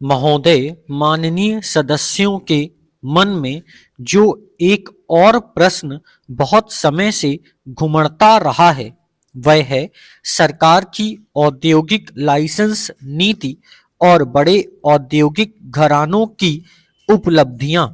महोदय, माननीय सदस्यों के मन में जो एक और प्रश्न बहुत समय से घुमड़ता रहा है वह है सरकार की औद्योगिक लाइसेंस नीति और बड़े औद्योगिक घरानों की उपलब्धियां।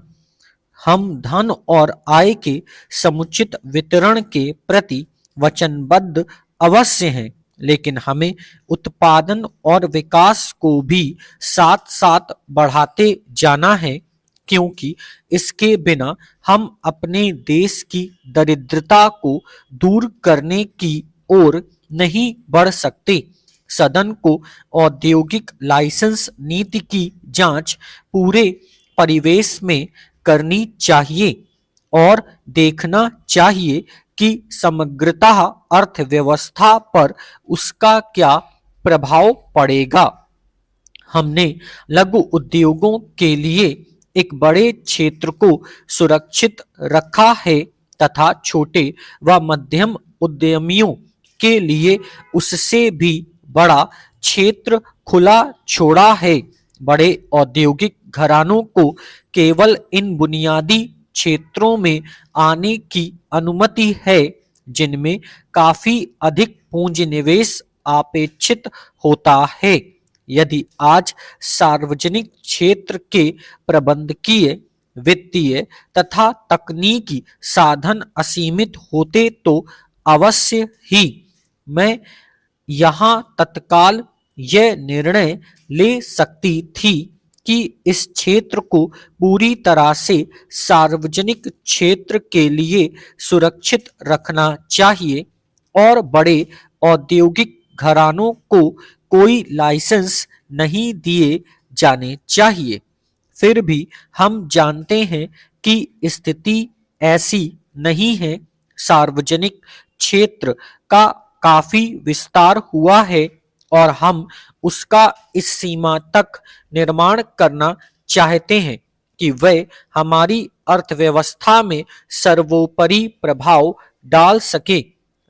हम धन और आय के समुचित वितरण के प्रति वचनबद्ध अवश्य हैं, लेकिन हमें उत्पादन और विकास को भी साथ साथ बढ़ाते जाना है, क्योंकि इसके बिना हम अपने देश की दरिद्रता को दूर करने की ओर नहीं बढ़ सकते। सदन को औद्योगिक लाइसेंस नीति की जांच पूरे परिवेश में करनी चाहिए और देखना चाहिए कि समग्रतः अर्थव्यवस्था पर उसका क्या प्रभाव पड़ेगा। हमने लघु उद्योगों के लिए एक बड़े क्षेत्र को सुरक्षित रखा है तथा छोटे व मध्यम उद्यमियों के लिए उससे भी बड़ा क्षेत्र खुला छोड़ा है। बड़े औद्योगिक घरानों को केवल इन बुनियादी क्षेत्रों में आने की अनुमति है जिनमें काफी अधिक पूंजी निवेश अपेक्षित होता है। यदि आज सार्वजनिक क्षेत्र के प्रबंधकीय, वित्तीय तथा तकनीकी साधन असीमित होते तो अवश्य ही मैं यहाँ तत्काल यह निर्णय ले सकती थी कि इस क्षेत्र को पूरी तरह से सार्वजनिक क्षेत्र के लिए सुरक्षित रखना चाहिए और बड़े औद्योगिक घरानों को कोई लाइसेंस नहीं दिए जाने चाहिए। फिर भी हम जानते हैं कि स्थिति ऐसी नहीं है। सार्वजनिक क्षेत्र का काफी विस्तार हुआ है और हम उसका इस सीमा तक निर्माण करना चाहते हैं कि वह हमारी अर्थव्यवस्था में सर्वोपरि प्रभाव डाल सके।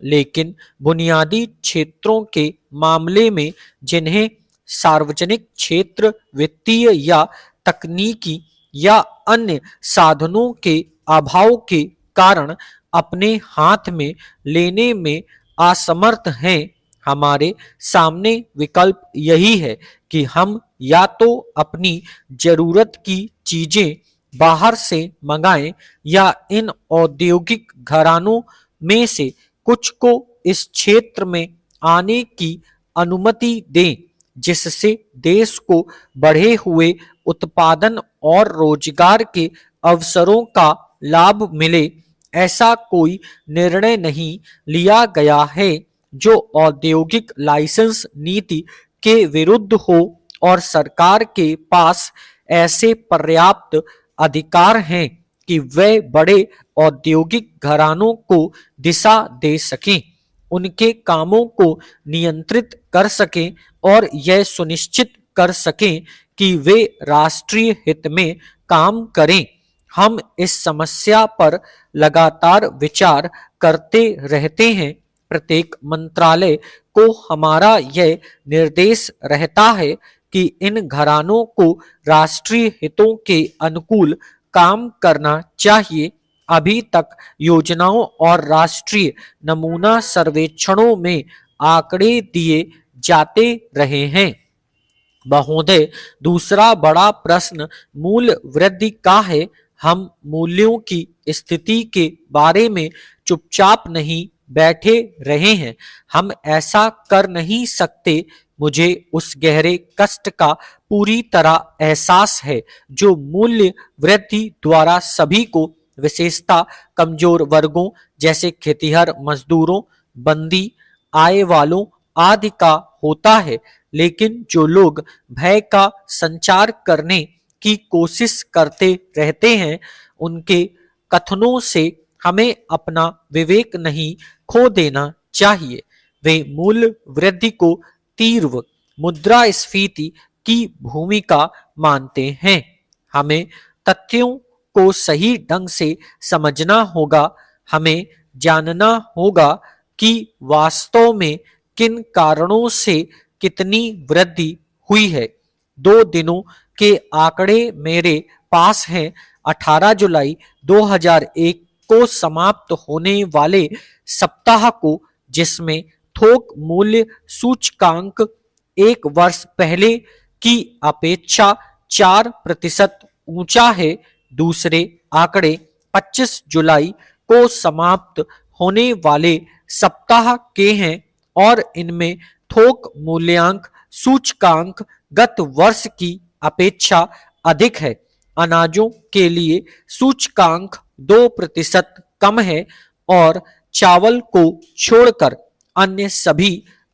लेकिन बुनियादी क्षेत्रों के मामले में जिन्हें सार्वजनिक क्षेत्र वित्तीय या तकनीकी या अन्य साधनों के अभाव के कारण अपने हाथ में लेने में असमर्थ हैं, हमारे सामने विकल्प यही है कि हम या तो अपनी जरूरत की चीजें बाहर से मंगाएं या इन औद्योगिक घरानों में से कुछ को इस क्षेत्र में आने की अनुमति दें, जिससे देश को बढ़े हुए उत्पादन और रोजगार के अवसरों का लाभ मिले। ऐसा कोई निर्णय नहीं लिया गया है जो औद्योगिक लाइसेंस नीति के विरुद्ध हो और सरकार के पास ऐसे पर्याप्त अधिकार हैं कि वे बड़े औद्योगिक घरानों को दिशा दे सकें, उनके कामों को नियंत्रित कर सकें और यह सुनिश्चित कर सकें कि वे राष्ट्रीय हित में काम करें। हम इस समस्या पर लगातार विचार करते रहते हैं। प्रत्येक मंत्रालय को हमारा यह निर्देश रहता है कि इन घरानों को राष्ट्रीय हितों के अनुकूल काम करना चाहिए। अभी तक योजनाओं और राष्ट्रीय नमूना सर्वेक्षणों में आंकड़े दिए जाते रहे हैं। महोदय, दूसरा बड़ा प्रश्न मूल्य वृद्धि का है। हम मूल्यों की स्थिति के बारे में चुपचाप नहीं बैठे रहे हैं। हम ऐसा कर नहीं सकते। मुझे उस गहरे कष्ट का पूरी तरह एहसास है जो मूल्य वृद्धि द्वारा सभी को, विशेषता कमजोर वर्गों जैसे खेतिहर मजदूरों, बंदी आय वालों आदि का होता है। लेकिन जो लोग भय का संचार करने की कोशिश करते रहते हैं, उनके कथनों से हमें अपना विवेक नहीं खो देना चाहिए। वे मूल्य वृद्धि को तीव्र मुद्रास्फीति की भूमिका मानते हैं। हमें तथ्यों को सही ढंग से समझना होगा। हमें जानना होगा कि वास्तव में किन कारणों से कितनी वृद्धि हुई है। 2 दिनों के आंकड़े मेरे पास हैं। 18 जुलाई 2001 को समाप्त होने वाले सप्ताह को, जिसमें थोक मूल्य सूचकांक एक वर्ष पहले की अपेक्षा 4% ऊंचा है। दूसरे आंकड़े 25 जुलाई को समाप्त होने वाले सप्ताह के हैं और इनमें थोक मूल्यांक सूचकांक गत वर्ष की अपेक्षा अधिक है। अनाजों के लिए सूचकांक 2% कम है और चावल को छोड़कर अन्य सभी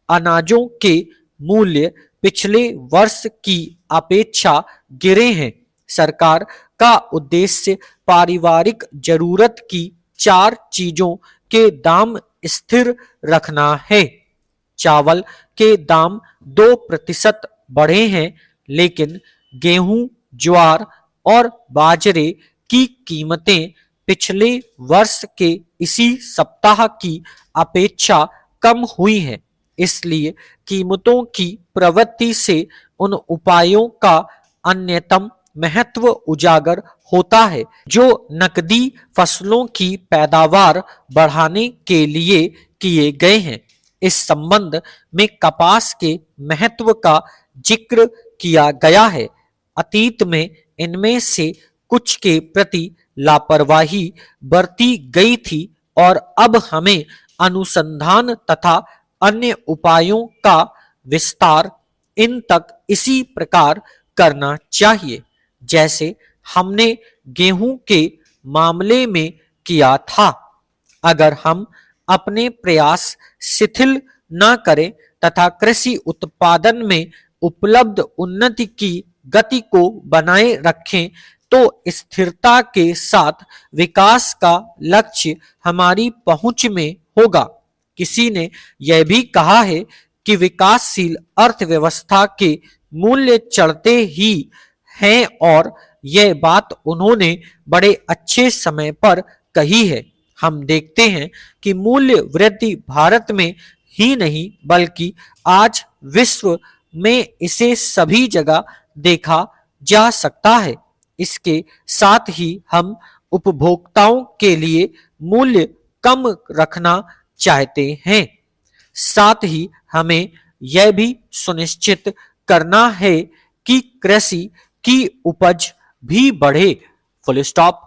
अनाजों के मूल्य पिछले वर्ष की अपेक्षा गिरे हैं। सरकार का उद्देश्य पारिवारिक जरूरत की 4 चीजों के दाम स्थिर रखना है। चावल के दाम 2% बढ़े हैं, लेकिन गेहूं, ज्वार और बाजरे की कीमतें पिछले वर्ष के इसी सप्ताह की अपेक्षा कम हुई हैं। इसलिए कीमतों की प्रवृत्ति से उन उपायों का अन्यतम महत्व उजागर होता है जो नकदी फसलों की पैदावार बढ़ाने के लिए किए गए हैं। इस संबंध में कपास के महत्व का जिक्र किया गया है। अतीत में इनमें से कुछ के प्रति लापरवाही बरती गई थी और अब हमें अनुसंधान तथा अन्य उपायों का विस्तार इन तक इसी प्रकार करना चाहिए जैसे हमने गेहूं के मामले में किया था। अगर हम अपने प्रयास शिथिल न करें तथा कृषि उत्पादन में उपलब्ध उन्नति की गति को बनाए रखें तो स्थिरता के साथ विकास का लक्ष्य हमारी पहुंच में होगा। किसी ने यह भी कहा है कि विकासशील अर्थव्यवस्था के मूल्य चढ़ते ही हैं और यह बात उन्होंने बड़े अच्छे समय पर कही है। हम देखते हैं कि मूल्य वृद्धि भारत में ही नहीं बल्कि आज विश्व में इसे सभी जगह देखा जा सकता है। इसके साथ ही हम उपभोक्ताओं के लिए मूल्य कम रखना चाहते हैं। साथ ही हमें यह भी सुनिश्चित करना है कि कृषि की उपज भी बढ़े। Full stop.